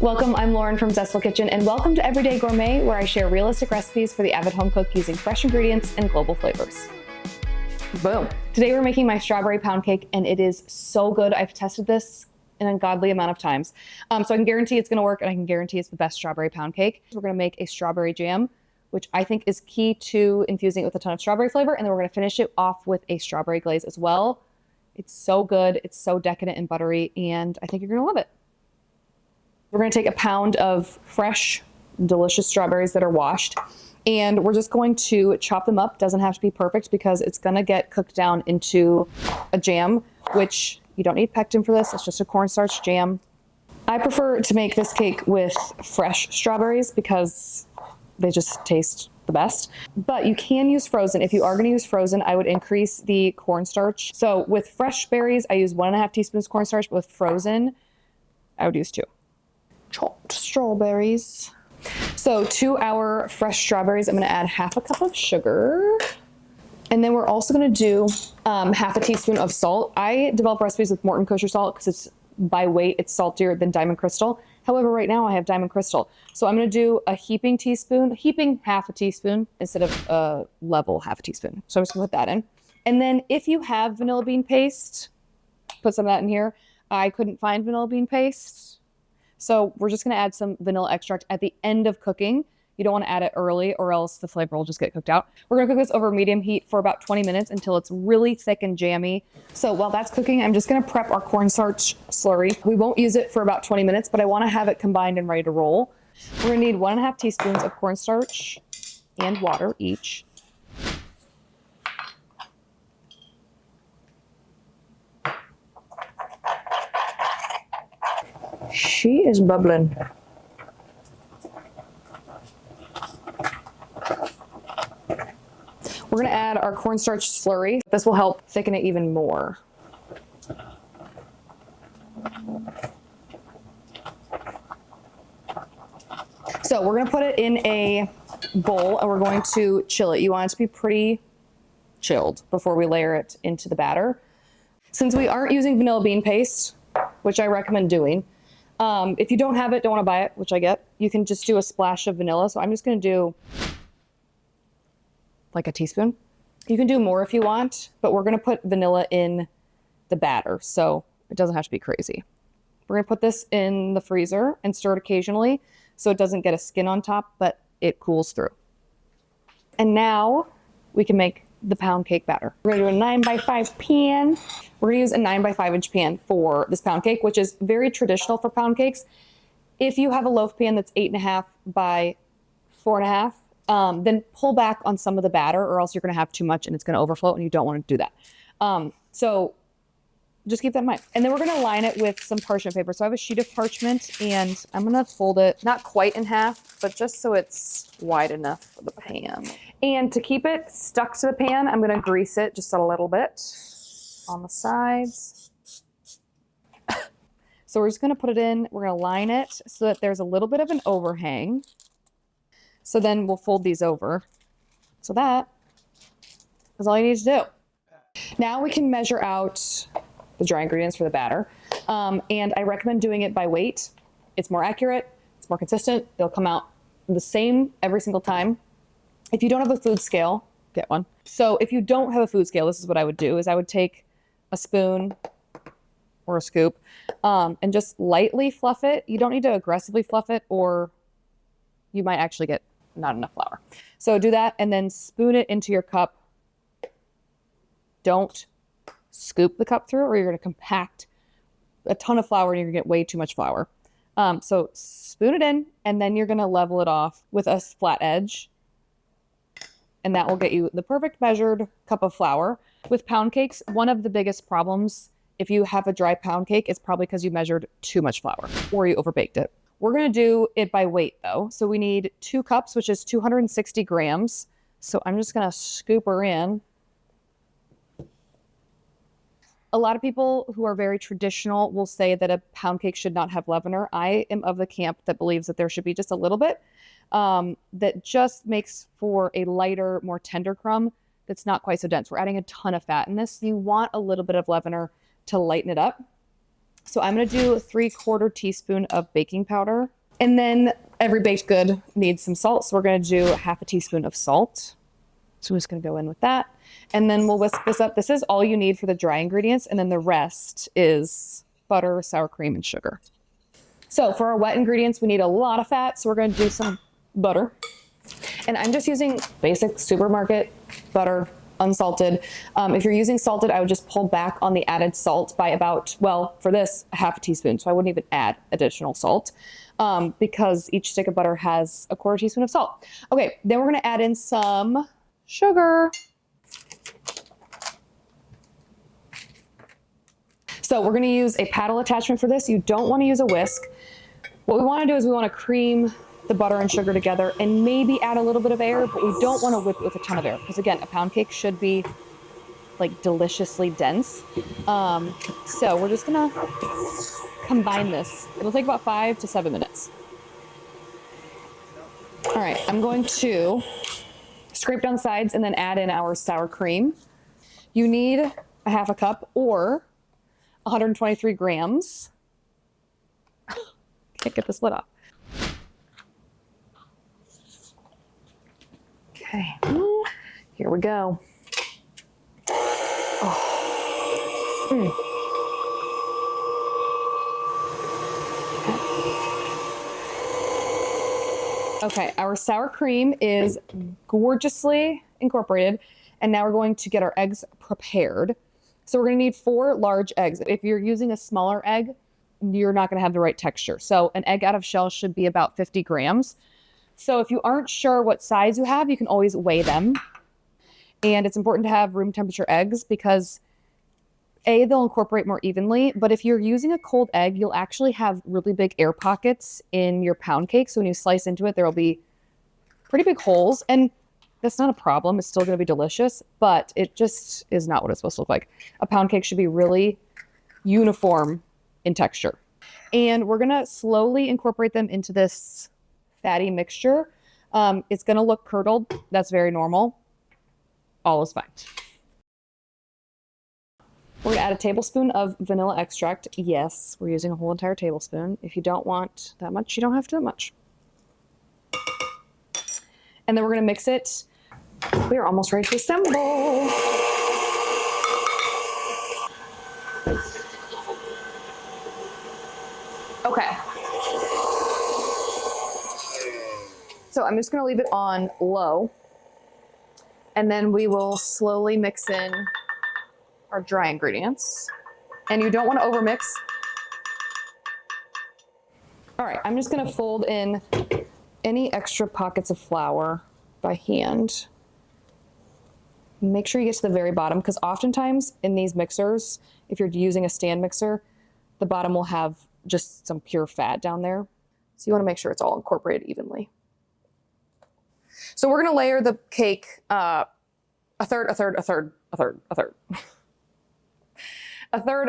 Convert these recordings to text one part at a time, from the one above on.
Welcome, I'm Lauren from Zestful Kitchen, and welcome to Everyday Gourmet, where I share realistic recipes for the avid home cook using fresh ingredients and global flavors. Boom. Today we're making my strawberry pound cake, and it is so good. I've tested this an ungodly amount of times. So I can guarantee it's gonna work, and I can guarantee it's the best strawberry pound cake. We're gonna make a strawberry jam, which I think is key to infusing it with a ton of strawberry flavor, and then we're gonna finish it off with a strawberry glaze as well. It's so good, it's so decadent and buttery, and I think you're gonna love it. We're gonna take a pound of fresh, delicious strawberries that are washed, and we're just going to chop them up. Doesn't have to be perfect because it's gonna get cooked down into a jam, which you don't need pectin for this. It's just a cornstarch jam. I prefer to make this cake with fresh strawberries because they just taste the best, but you can use frozen. If you are gonna use frozen, I would increase the cornstarch. So with fresh berries, I use 1.5 teaspoons cornstarch, but with frozen, I would use 2. Chopped strawberries. So to our fresh strawberries, I'm gonna add 1/2 cup of sugar. And then we're also gonna do 1/2 teaspoon of salt. I develop recipes with Morton kosher salt because it's by weight, it's saltier than Diamond Crystal. However, right now I have Diamond Crystal. So I'm gonna do a heaping 1/2 teaspoon instead of a level 1/2 teaspoon. So I'm just gonna put that in. And then if you have vanilla bean paste, put some of that in here. I couldn't find vanilla bean paste. So we're just gonna add some vanilla extract at the end of cooking. You don't wanna add it early or else the flavor will just get cooked out. We're gonna cook this over medium heat for about 20 minutes until it's really thick and jammy. So while that's cooking, I'm just gonna prep our cornstarch slurry. We won't use it for about 20 minutes, but I wanna have it combined and ready to roll. We're gonna need 1.5 teaspoons of cornstarch and water each. She is bubbling. We're gonna add our cornstarch slurry. This will help thicken it even more. So we're gonna put it in a bowl and we're going to chill it. You want it to be pretty chilled before we layer it into the batter. Since we aren't using vanilla bean paste, which I recommend doing, if you don't have it, don't want to buy it, which I get, you can just do a splash of vanilla. So I'm just going to do like a teaspoon. You can do more if you want, but we're going to put vanilla in the batter, so it doesn't have to be crazy. We're going to put this in the freezer and stir it occasionally so it doesn't get a skin on top, but it cools through. And now we can make the pound cake batter. We're gonna do a 9x5 pan. We're gonna use a 9x5 inch pan for this pound cake, which is very traditional for pound cakes. If you have a loaf pan that's 8.5 by 4.5, then pull back on some of the batter or else you're gonna have too much and it's gonna overflow and you don't wanna do that. So just keep that in mind. And then we're gonna line it with some parchment paper. So I have a sheet of parchment and I'm gonna fold it, not quite in half, but just so it's wide enough for the pan. And to keep it stuck to the pan, I'm gonna grease it just a little bit on the sides. So we're just gonna put it in, we're gonna line it so that there's a little bit of an overhang. So then we'll fold these over. So that is all you need to do. Now we can measure out the dry ingredients for the batter. And I recommend doing it by weight. It's more accurate, it's more consistent. It'll come out the same every single time. If you don't have a food scale, get one. So if you don't have a food scale, this is what I would do, is I would take a spoon or a scoop and just lightly fluff it. You don't need to aggressively fluff it or you might actually get not enough flour. So do that and then spoon it into your cup. Don't scoop the cup through or you're gonna compact a ton of flour and you're gonna get way too much flour. So spoon it in and then you're gonna level it off with a flat edge and that will get you the perfect measured cup of flour. With pound cakes, one of the biggest problems if you have a dry pound cake is probably because you measured too much flour or you overbaked it. We're gonna do it by weight though. So we need 2 cups, which is 260 grams. So I'm just gonna scoop her in. A lot of people who are very traditional will say that a pound cake should not have leavener. I am of the camp that believes that there should be just a little bit that just makes for a lighter, more tender crumb that's not quite so dense. We're adding a ton of fat in this. You want a little bit of leavener to lighten it up. So I'm gonna do 3/4 teaspoon of baking powder. And then every baked good needs some salt. So we're gonna do 1/2 teaspoon of salt. So I'm just gonna go in with that. And then we'll whisk this up. This is all you need for the dry ingredients. And then the rest is butter, sour cream, and sugar. So for our wet ingredients, we need a lot of fat. So we're gonna do some butter. And I'm just using basic supermarket butter, unsalted. If you're using salted, I would just pull back on the added salt by about, well, for this, 1/2 teaspoon. So I wouldn't even add additional salt because each stick of butter has 1/4 teaspoon of salt. Okay, then we're gonna add in some sugar. So we're gonna use a paddle attachment for this. You don't wanna use a whisk. What we wanna do is we wanna cream the butter and sugar together and maybe add a little bit of air, but we don't wanna whip it with a ton of air because again, a pound cake should be like deliciously dense. So we're just gonna combine this. It'll take about 5 to 7 minutes. All right, I'm going to scrape down the sides and then add in our sour cream. You need 1/2 cup or 123 grams. Can't get this lid off. Okay, here we go. Oh. Okay, our sour cream is gorgeously incorporated, and now we're going to get our eggs prepared. So we're gonna need 4 large eggs. If you're using a smaller egg, you're not gonna have the right texture. So an egg out of shell should be about 50 grams. So if you aren't sure what size you have, you can always weigh them. And it's important to have room temperature eggs because A, they'll incorporate more evenly, but if you're using a cold egg, you'll actually have really big air pockets in your pound cake. So when you slice into it, there'll be pretty big holes. And that's not a problem. It's still going to be delicious, but it just is not what it's supposed to look like. A pound cake should be really uniform in texture. And we're going to slowly incorporate them into this fatty mixture. It's going to look curdled. That's very normal. All is fine. We're gonna add a tablespoon of vanilla extract. Yes, we're using a whole entire tablespoon. If you don't want that much, you don't have to that much. And then we're gonna mix it. We are almost ready to assemble. Okay. So I'm just gonna leave it on low, and then we will slowly mix in our dry ingredients. And you don't want to overmix. All right, I'm just gonna fold in any extra pockets of flour by hand. Make sure you get to the very bottom, because oftentimes in these mixers, if you're using a stand mixer, the bottom will have just some pure fat down there. So you want to make sure it's all incorporated evenly. So we're gonna layer the cake a third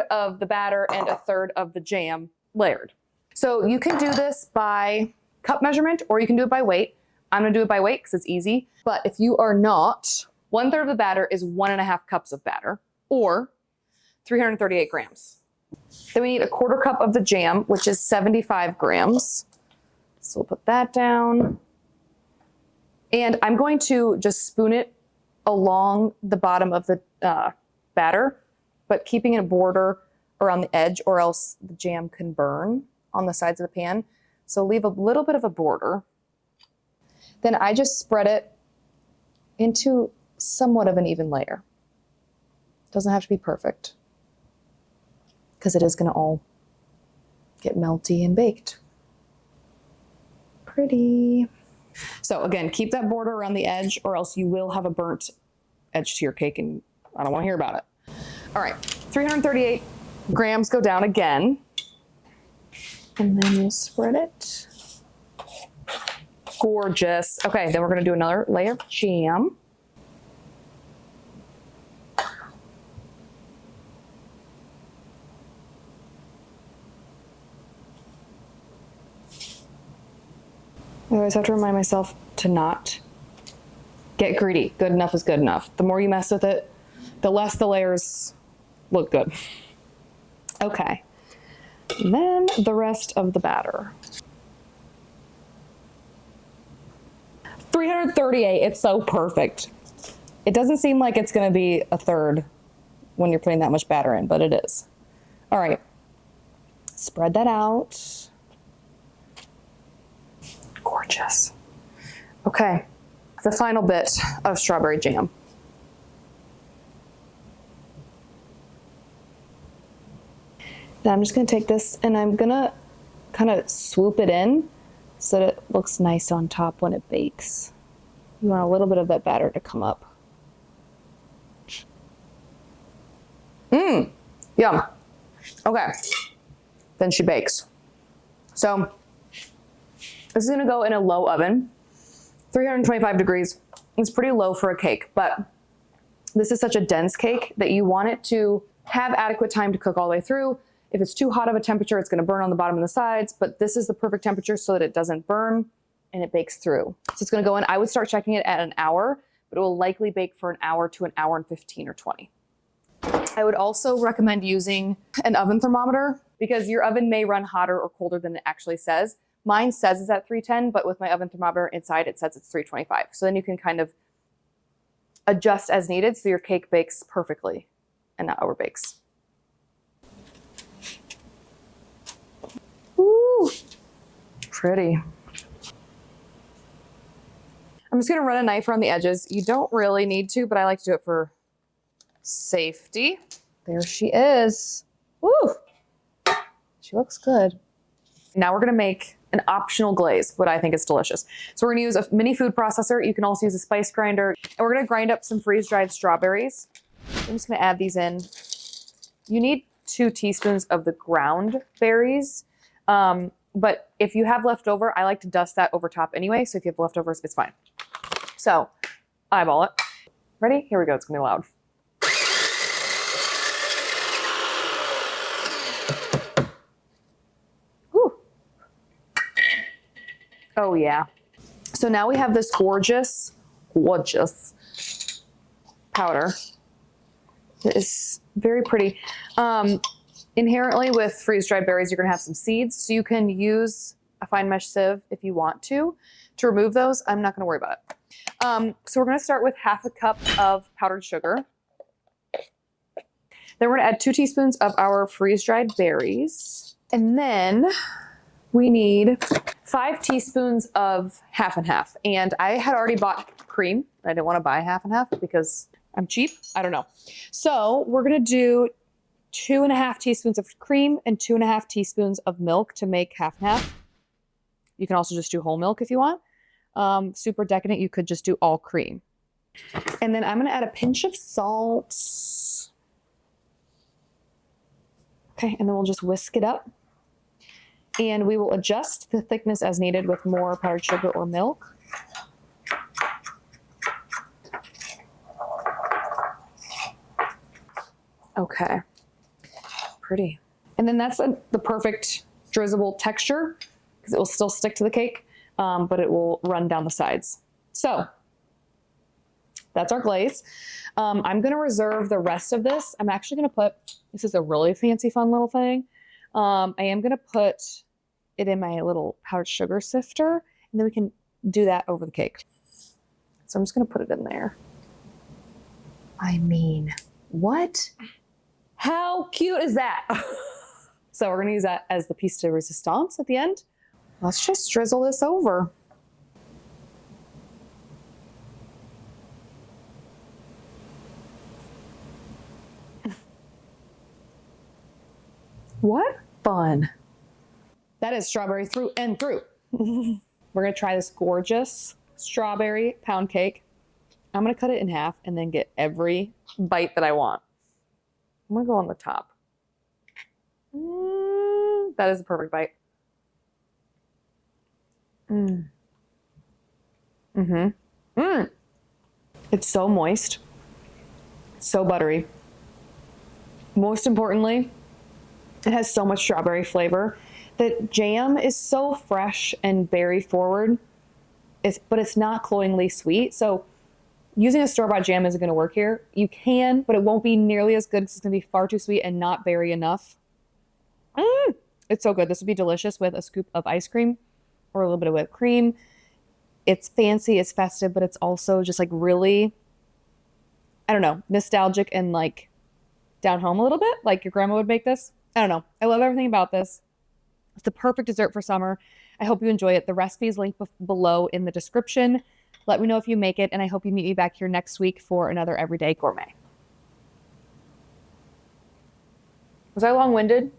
of the batter and a third of the jam layered. So you can do this by cup measurement or you can do it by weight. I'm gonna do it by weight because it's easy. But if you are not, 1/3 of the batter is 1.5 cups of batter or 338 grams. Then we need 1/4 cup of the jam, which is 75 grams. So we'll put that down. And I'm going to just spoon it along the bottom of the batter, but keeping a border around the edge or else the jam can burn on the sides of the pan. So leave a little bit of a border. Then I just spread it into somewhat of an even layer. Doesn't have to be perfect because it is gonna all get melty and baked. Pretty. So again, keep that border around the edge or else you will have a burnt edge to your cake and I don't wanna hear about it. All right, 338 grams go down again. And then we'll spread it. Gorgeous. Okay, then we're gonna do another layer of jam. I always have to remind myself to not get greedy. Good enough is good enough. The more you mess with it, the less the layers look good. Okay. And then the rest of the batter. 338, it's so perfect. It doesn't seem like it's gonna be a third when you're putting that much batter in, but it is. All right, spread that out. Gorgeous. Okay, the final bit of strawberry jam. Now I'm just gonna take this and I'm gonna kind of swoop it in so that it looks nice on top when it bakes. You want a little bit of that batter to come up. Yum. Okay, then she bakes. So this is gonna go in a low oven, 325 degrees. It's pretty low for a cake, but this is such a dense cake that you want it to have adequate time to cook all the way through. If it's too hot of a temperature, it's gonna burn on the bottom and the sides, but this is the perfect temperature so that it doesn't burn and it bakes through. So it's gonna go in, I would start checking it at an hour, but it will likely bake for an hour to an hour and 15 or 20. I would also recommend using an oven thermometer because your oven may run hotter or colder than it actually says. Mine says it's at 310, but with my oven thermometer inside, it says it's 325. So then you can kind of adjust as needed so your cake bakes perfectly and not overbakes. Ooh, pretty. I'm just gonna run a knife around the edges. You don't really need to, but I like to do it for safety. There she is. Woo! She looks good. Now we're gonna make an optional glaze, but I think it's delicious. So we're gonna use a mini food processor. You can also use a spice grinder. And we're gonna grind up some freeze-dried strawberries. I'm just gonna add these in. You need 2 teaspoons of the ground berries. But if you have leftover, I like to dust that over top anyway. So if you have leftovers, it's fine. So eyeball it. Ready? Here we go. It's gonna be loud. Whew. Oh yeah. So now we have this gorgeous powder. It is very pretty. Inherently with freeze-dried berries, you're gonna have some seeds, so you can use a fine mesh sieve if you want to remove those. I'm not gonna worry about it. So we're gonna start with 1/2 cup of powdered sugar. Then we're gonna add 2 teaspoons of our freeze-dried berries. And then we need 5 teaspoons of 1/2 and 1/2. And I had already bought cream. I didn't wanna buy 1/2 and 1/2 because I'm cheap, I don't know. So we're gonna do 2.5 teaspoons of cream and 2.5 teaspoons of milk to make 1/2 and 1/2. You can also just do whole milk if you want. Super decadent, you could just do all cream. And then I'm gonna add a pinch of salt. Okay, and then we'll just whisk it up. And we will adjust the thickness as needed with more powdered sugar or milk. Okay. Pretty. And then that's the perfect drizzable texture because it will still stick to the cake, but it will run down the sides. So that's our glaze. I'm going to reserve the rest of this. I'm actually going to put, this is a really fancy fun little thing. I am going to put it in my little powdered sugar sifter and then we can do that over the cake. So I'm just going to put it in there. I mean, what? How cute is that? So we're gonna use that as the piece de resistance at the end. Let's just drizzle this over. What fun. That is strawberry through and through. We're gonna try this gorgeous strawberry pound cake. I'm gonna cut it in half and then get every bite that I want. I'm gonna go on the top. That is the perfect bite. It's so moist, so buttery. Most importantly, it has so much strawberry flavor. The jam is so fresh and berry forward, but it's not cloyingly sweet. So using a store-bought jam isn't going to work here. You can, but it won't be nearly as good because it's going to be far too sweet and not berry enough. It's so good. This would be delicious with a scoop of ice cream or a little bit of whipped cream. It's fancy, it's festive, but it's also just like really, I don't know, nostalgic and like down home a little bit. Like your grandma would make this. I don't know. I love everything about this. It's the perfect dessert for summer. I hope you enjoy it. The recipe is linked below in the description. Let me know if you make it, and I hope you meet me back here next week for another Everyday Gourmet. Was I long-winded?